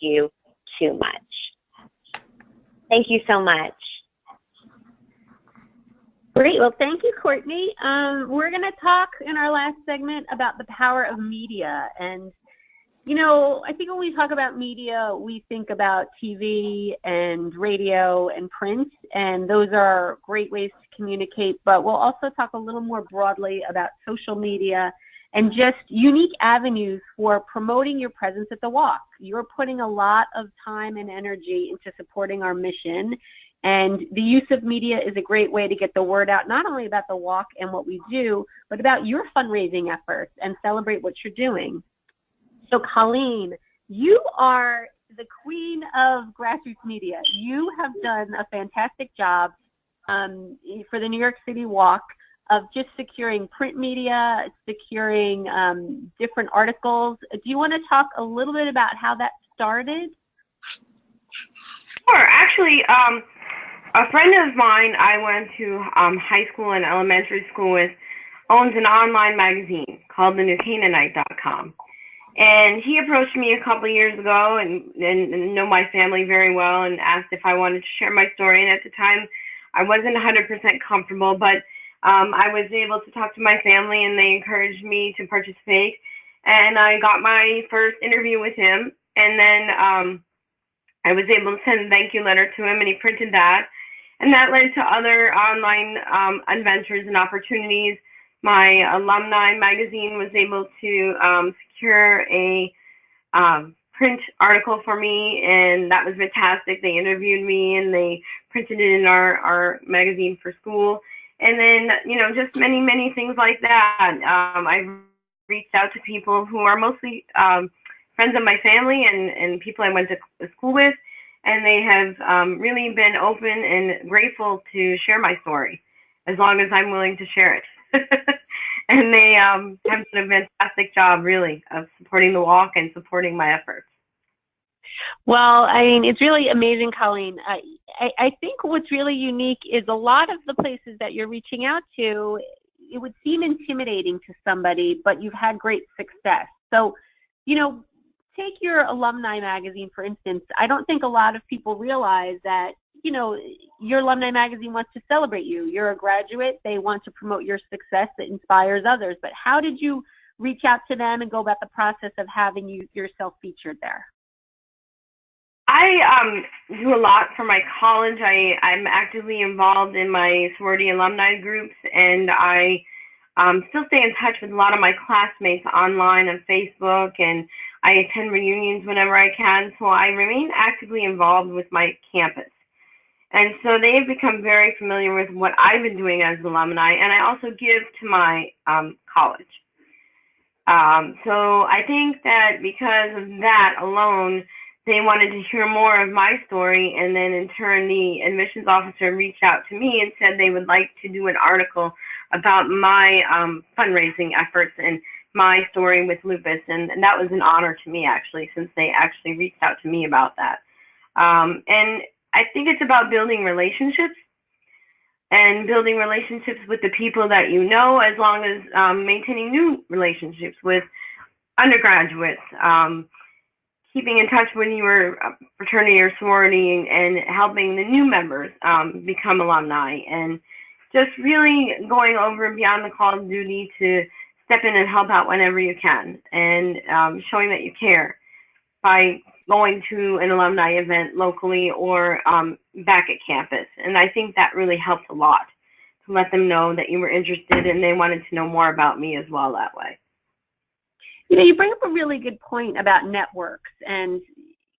you too much. Thank you so much. Great. Well, thank you, Courtney. We're going to talk in our last segment about the power of media. And, you know, I think when we talk about media, we think about TV and radio and print, and those are great ways to communicate. But we'll also talk a little more broadly about social media and just unique avenues for promoting your presence at the walk. You're putting a lot of time and energy into supporting our mission. And the use of media is a great way to get the word out, not only about the walk and what we do, but about your fundraising efforts and celebrate what you're doing. So Colleen, you are the queen of grassroots media. You have done a fantastic job for the New York City Walk of just securing print media, securing different articles. Do you want to talk a little bit about how that started? Sure. Actually, a friend of mine I went to high school and elementary school with owns an online magazine called thenewcanaanite.com. And he approached me a couple of years ago and know my family very well and asked if I wanted to share my story. And at the time, I wasn't 100% comfortable, but I was able to talk to my family and they encouraged me to participate. And I got my first interview with him. And then I was able to send a thank you letter to him and he printed that. And that led to other online adventures and opportunities. My alumni magazine was able to secure a print article for me, and that was fantastic. They interviewed me and they printed it in our magazine for school. And then, you know, just many, many things like that. I've reached out to people who are mostly friends of my family and people I went to school with. And they have really been open and grateful to share my story, as long as I'm willing to share it. And they have done a fantastic job, really, of supporting the walk and supporting my efforts. Well, I mean, it's really amazing, Colleen. I think what's really unique is a lot of the places that you're reaching out to, it would seem intimidating to somebody, but you've had great success. So, you know, take your alumni magazine, for instance. I don't think a lot of people realize that, you know, your alumni magazine wants to celebrate you. You're a graduate. They want to promote your success that inspires others. But how did you reach out to them and go about the process of having yourself featured there? I do a lot for my college. I'm actively involved in my sorority alumni groups, and I still stay in touch with a lot of my classmates online on Facebook, and I attend reunions whenever I can, so I remain actively involved with my campus. And so they've become very familiar with what I've been doing as an alumni, and I also give to my college. So I think that because of that alone, they wanted to hear more of my story, and then in turn the admissions officer reached out to me and said they would like to do an article about my fundraising efforts and my story with lupus, and that was an honor to me, actually, since they actually reached out to me about that. And I think it's about building relationships and building relationships with the people that you know, as long as maintaining new relationships with undergraduates, keeping in touch with your fraternity or sorority, and helping the new members become alumni, and just really going over and beyond the call of duty to step in and help out whenever you can, and showing that you care by going to an alumni event locally or back at campus. And I think that really helped a lot, to let them know that you were interested and they wanted to know more about me as well that way. You know, you bring up a really good point about networks, and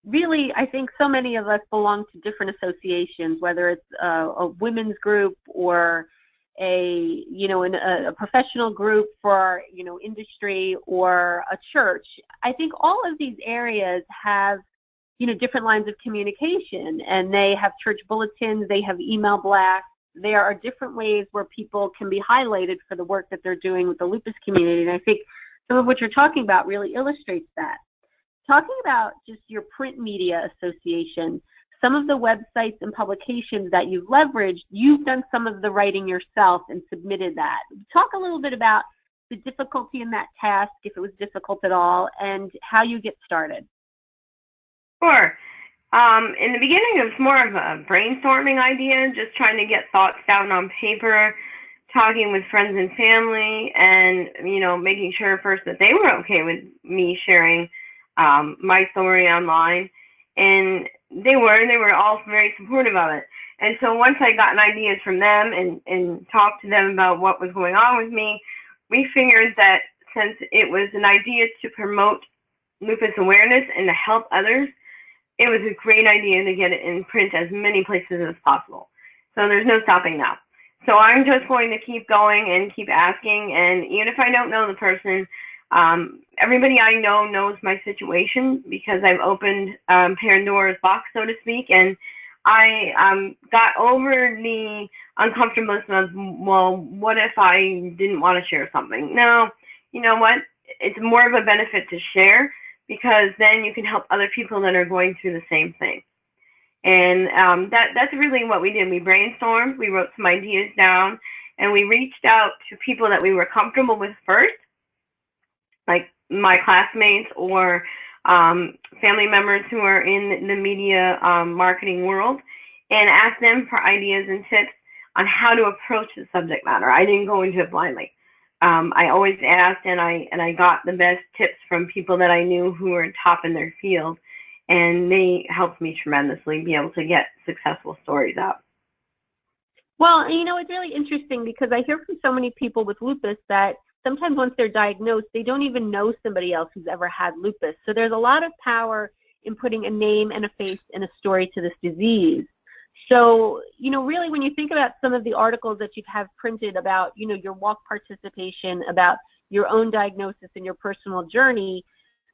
really, I think so many of us belong to different associations, whether it's a women's group or a professional group for, industry, or a church. I think all of these areas have, different lines of communication, and they have church bulletins, they have email blasts. There are different ways where people can be highlighted for the work that they're doing with the lupus community. And I think some of what you're talking about really illustrates that. Talking about just your print media association, some of the websites and publications that you've leveraged, you've done some of the writing yourself and submitted that. Talk a little bit about the difficulty in that task, if it was difficult at all, and how you get started. Sure. In the beginning, it was more of a brainstorming idea, just trying to get thoughts down on paper, talking with friends and family, and making sure first that they were okay with me sharing my story online, and they were all very supportive of it. And so once I got ideas from them and talked to them about what was going on with me, we figured that since it was an idea to promote lupus awareness and to help others, it was a great idea to get it in print as many places as possible. So there's no stopping now. So I'm just going to keep going and keep asking. And even if I don't know the person, everybody I know knows my situation because I've opened Pandora's box, so to speak. And I got over the uncomfortableness of, well, what if I didn't want to share something? No, you know what? It's more of a benefit to share because then you can help other people that are going through the same thing. And that's really what we did. We brainstormed, we wrote some ideas down, and we reached out to people that we were comfortable with first, like my classmates or family members who are in the media marketing world, and asked them for ideas and tips on how to approach the subject matter. I didn't go into it blindly. I always asked, and I got the best tips from people that I knew who were top in their field, and they helped me tremendously be able to get successful stories out. Well, it's really interesting because I hear from so many people with lupus that sometimes once they're diagnosed, they don't even know somebody else who's ever had lupus. So there's a lot of power in putting a name and a face and a story to this disease. So, really when you think about some of the articles that you have printed about, your walk participation, about your own diagnosis and your personal journey,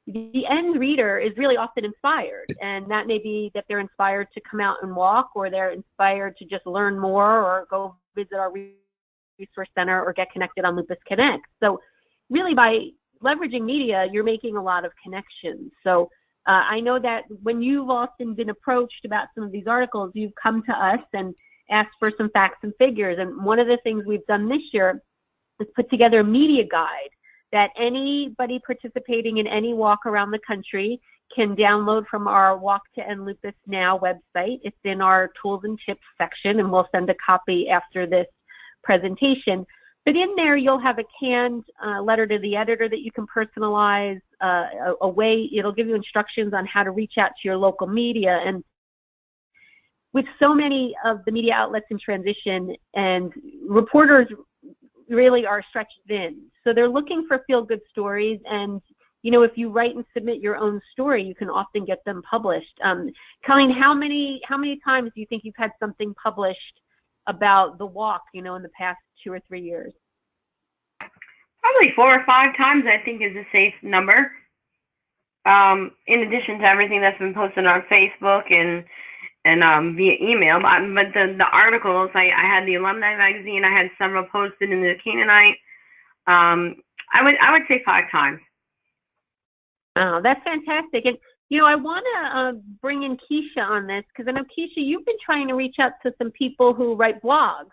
the end reader is really often inspired. And that may be that they're inspired to come out and walk, or they're inspired to just learn more or go visit our resource center or get connected on Lupus Connect. So really by leveraging media, you're making a lot of connections. So I know that when you've often been approached about some of these articles, you've come to us and asked for some facts and figures. And one of the things we've done this year is put together a media guide that anybody participating in any walk around the country can download from our Walk to End Lupus Now website. It's in our tools and tips section, and we'll send a copy after this presentation. But in there, you'll have a canned letter to the editor that you can personalize, a way, it'll give you instructions on how to reach out to your local media. And with so many of the media outlets in transition, and reporters really are stretched thin. So they're looking for feel-good stories, and if you write and submit your own story, you can often get them published. Colleen, how many times do you think you've had something published about the walk, in the past 2 or 3 years? Probably 4 or 5 times, I think, is a safe number. In addition to everything that's been posted on Facebook and via email, but the articles, I had the alumni magazine, I had several posted in the Canaanite. I would say 5 times. Oh, that's fantastic. And I want to bring in Kisha on this, because I know, Kisha, you've been trying to reach out to some people who write blogs,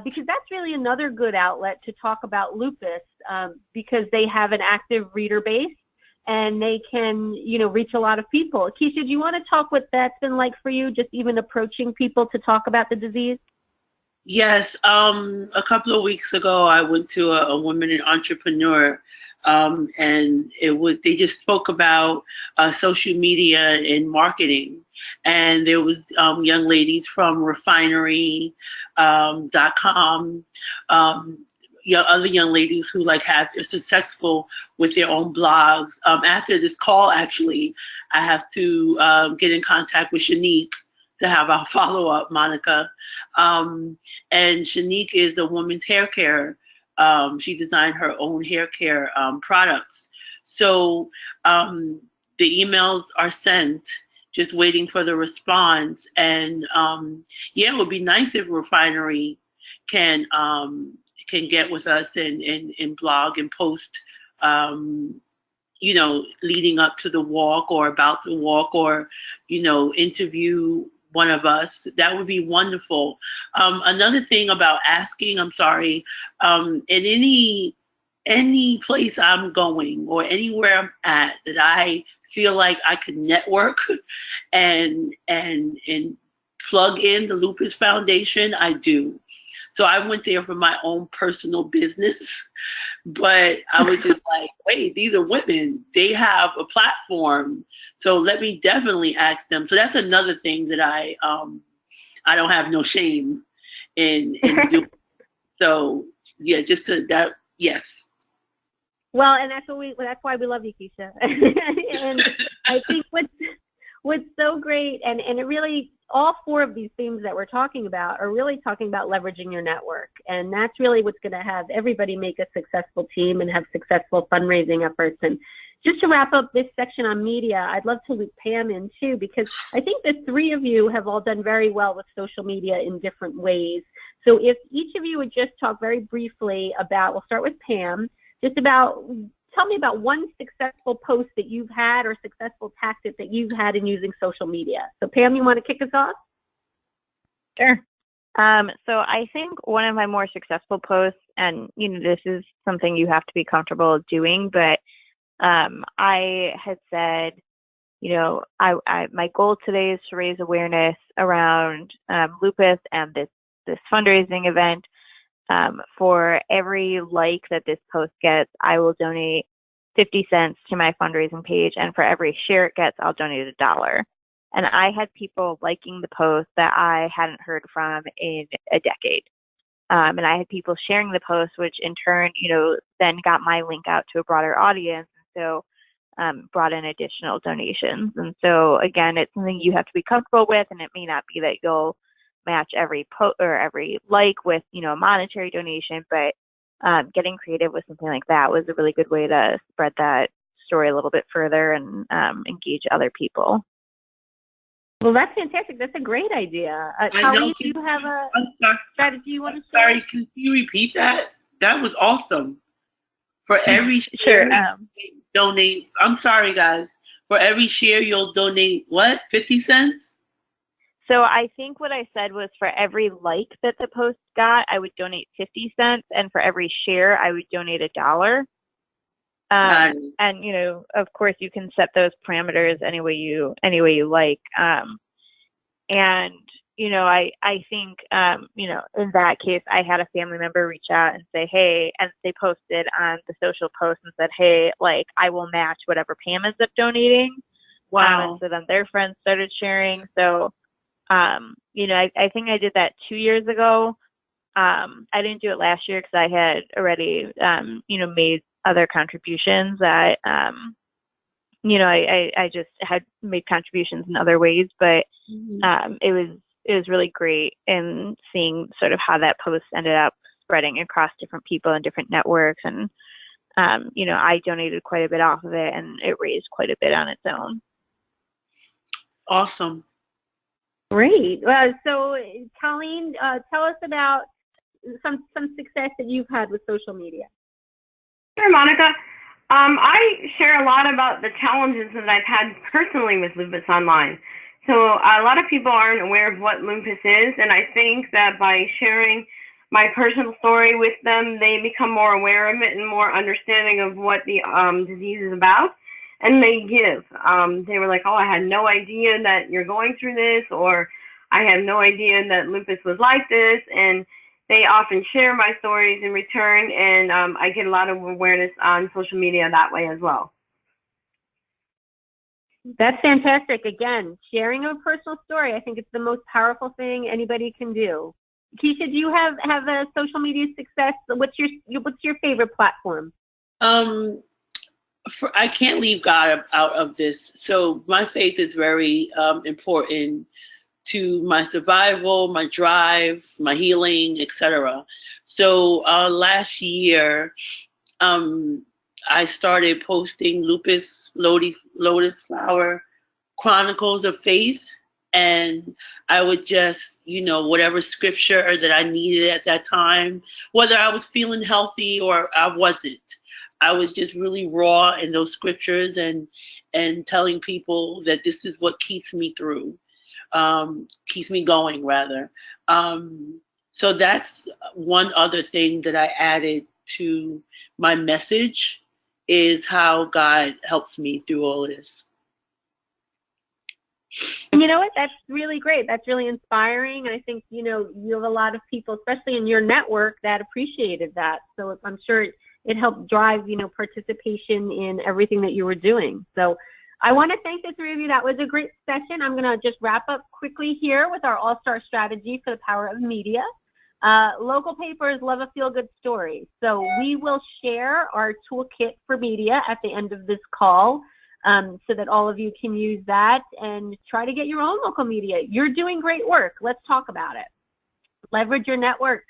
because that's really another good outlet to talk about lupus, because they have an active reader base and they can, reach a lot of people. Kisha, do you want to talk what that's been like for you, just even approaching people to talk about the disease? Yes. A couple of weeks ago, I went to a woman in entrepreneur, and they just spoke about social media and marketing. And there was young ladies from refinery.com, other young ladies who are successful with their own blogs. After this call, actually, I have to get in contact with Shanique to have our follow-up, Monica. And Shanique is a woman's hair care. She designed her own hair care products. So the emails are sent, just waiting for the response. And it would be nice if Refinery can get with us and blog and post, leading up to the walk or about the walk, or, interview one of us. That would be wonderful. Another thing about asking, I'm sorry, in any place I'm going or anywhere I'm at that I feel like I could network and plug in the Lupus Foundation, I do. So I went there for my own personal business, but I was just like, wait, these are women. They have a platform. So let me definitely ask them. So that's another thing that I don't have no shame in doing. So yeah, just to that, yes. Well, and that's why we love you, Kisha. And I think what's so great, and it really, all four of these themes that we're talking about are really talking about leveraging your network. And that's really what's going to have everybody make a successful team and have successful fundraising efforts. And just to wrap up this section on media, I'd love to loop Pam in too, because I think the three of you have all done very well with social media in different ways. So if each of you would just talk very briefly about, we'll start with Pam, just about, tell me about one successful post that you've had or successful tactic that you've had in using social media. So Pam, you want to kick us off? Sure. So I think one of my more successful posts, and this is something you have to be comfortable doing, but I had said, my goal today is to raise awareness around lupus and this fundraising event. For every like that this post gets, I will donate 50 cents to my fundraising page, and for every share it gets, I'll donate $1. And I had people liking the post that I hadn't heard from in a decade. And I had people sharing the post, which in turn, then got my link out to a broader audience. And so brought in additional donations. And so again, it's something you have to be comfortable with, and it may not be that you'll match every post or every like with, a monetary donation, but getting creative with something like that was a really good way to spread that story a little bit further and engage other people. Well, that's fantastic. That's a great idea. Colleen, do you have a strategy you want to share? Sorry, can you repeat that? That was awesome. For every share, donate. I'm sorry, guys. For every share, you'll donate what? 50 cents? So I think what I said was for every like that the post got, I would donate 50 cents, and for every share, I would donate $1. And of course, you can set those parameters any way you like. I think in that case, I had a family member reach out and say, hey, and they posted on the social post and said, hey, like I will match whatever Pam ends up donating. Wow. And so then their friends started sharing. So I think I did that 2 years ago. I didn't do it last year because I had already, made other contributions that, I just had made contributions in other ways, but it was really great in seeing sort of how that post ended up spreading across different people and different networks. And, I donated quite a bit off of it, and it raised quite a bit on its own. Awesome. Great. So Colleen, tell us about some success that you've had with social media. Sure, Monica. I share a lot about the challenges that I've had personally with lupus online. So a lot of people aren't aware of what lupus is, and I think that by sharing my personal story with them, they become more aware of it and more understanding of what the disease is about. And they give. They were like, oh, I had no idea that you're going through this, or I had no idea that lupus was like this. And they often share my stories in return, and I get a lot of awareness on social media that way as well. That's fantastic. Again, sharing a personal story, I think it's the most powerful thing anybody can do. Kisha, do you have a social media success? What's your favorite platform? I can't leave God out of this. So my faith is very important to my survival, my drive, my healing, etc. So last year, I started posting Lupus Lotus Flower Chronicles of Faith, and I would just, whatever scripture that I needed at that time, whether I was feeling healthy or I wasn't, I was just really raw in those scriptures and telling people that this is what keeps me through, keeps me going rather. So that's one other thing that I added to my message, is how God helps me through all this. You know what? That's really great. That's really inspiring. I think, you know, you have a lot of people, especially in your network, that appreciated that. So I'm sure it helped drive, you know, participation in everything that you were doing. So I want to thank the three of you. That was a great session. I'm going to just wrap up quickly here with our all-star strategy for the power of media. Local papers love a feel-good story. So we will share our toolkit for media at the end of this call, so that all of you can use that and try to get your own local media. You're doing great work. Let's talk about it. Leverage your network.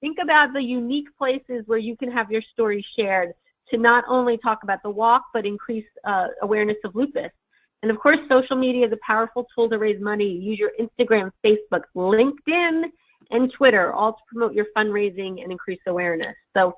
Think about the unique places where you can have your story shared to not only talk about the walk, but increase awareness of lupus. And of course, social media is a powerful tool to raise money. Use your Instagram, Facebook, LinkedIn, and Twitter, all to promote your fundraising and increase awareness. So